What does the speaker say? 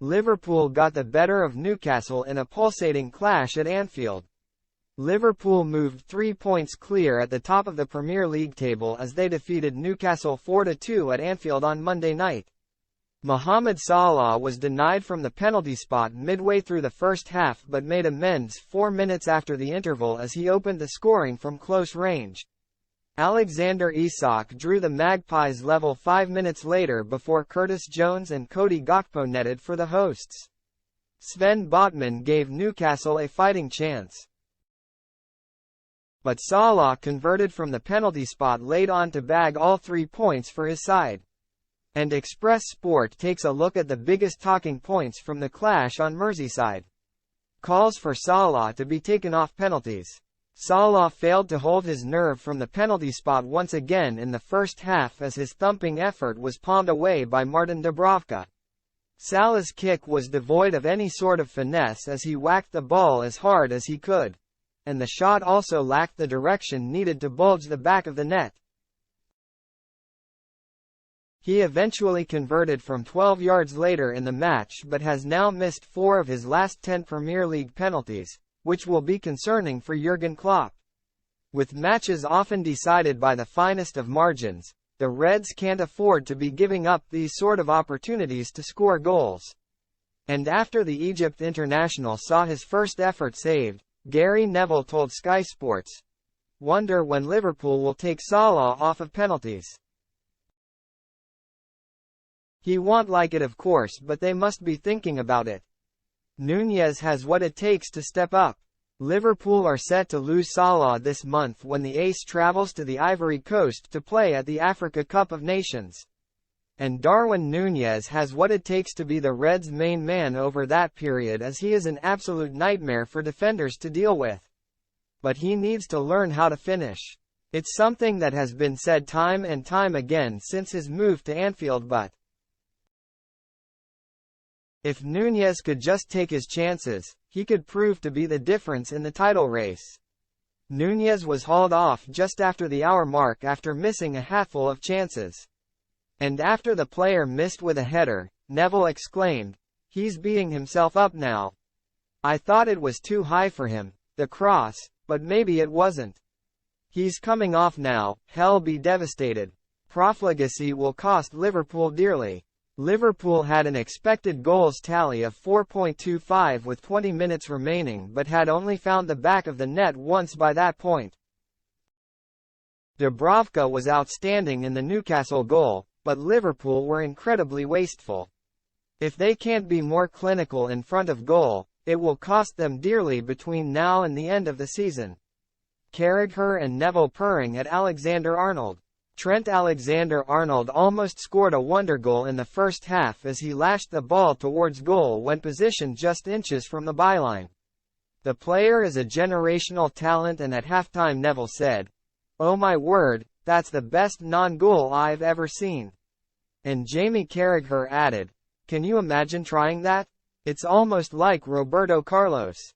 Liverpool got the better of Newcastle in a pulsating clash at Anfield. Liverpool moved 3 points clear at the top of the Premier League table as they defeated Newcastle 4-2 at Anfield on Monday night. Mohamed Salah was denied from the penalty spot midway through the first half but made amends 4 minutes after the interval as he opened the scoring from close range. Alexander Isak drew the Magpies level 5 minutes later before Curtis Jones and Cody Gakpo netted for the hosts. Sven Botman gave Newcastle a fighting chance, but Salah converted from the penalty spot late on to bag all 3 points for his side. And Express Sport takes a look at the biggest talking points from the clash on Merseyside. Calls for Salah to be taken off penalties. Salah failed to hold his nerve from the penalty spot once again in the first half as his thumping effort was palmed away by Martin Dubravka. Salah's kick was devoid of any sort of finesse as he whacked the ball as hard as he could. And the shot also lacked the direction needed to bulge the back of the net. He eventually converted from 12 yards later in the match but has now missed 4 of his last 10 Premier League penalties, which will be concerning for Jurgen Klopp. With matches often decided by the finest of margins, the Reds can't afford to be giving up these sort of opportunities to score goals. And after the Egypt international saw his first effort saved, Gary Neville told Sky Sports, "Wonder when Liverpool will take Salah off of penalties. He won't like it of course, but they must be thinking about it. Nunez has what it takes to step up." Liverpool are set to lose Salah this month when the ace travels to the Ivory Coast to play at the Africa Cup of Nations. And Darwin Nunez has what it takes to be the Reds' main man over that period as he is an absolute nightmare for defenders to deal with. But he needs to learn how to finish. It's something that has been said time and time again since his move to Anfield, but if Nunez could just take his chances, he could prove to be the difference in the title race. Nunez was hauled off just after the hour mark after missing a hatful of chances. And after the player missed with a header, Neville exclaimed, "He's beating himself up now. I thought it was too high for him, the cross, but maybe it wasn't. He's coming off now, he'll be devastated. Profligacy will cost Liverpool dearly." Liverpool had an expected goals tally of 4.25 with 20 minutes remaining but had only found the back of the net once by that point. Dubravka was outstanding in the Newcastle goal, but Liverpool were incredibly wasteful. If they can't be more clinical in front of goal, it will cost them dearly between now and the end of the season. Carragher and Neville purring at Alexander-Arnold. Trent Alexander-Arnold almost scored a wonder goal in the first half as he lashed the ball towards goal when positioned just inches from the byline. The player is a generational talent, and at halftime Neville said, "Oh my word, that's the best non-goal I've ever seen." And Jamie Carragher added, "Can you imagine trying that? It's almost like Roberto Carlos."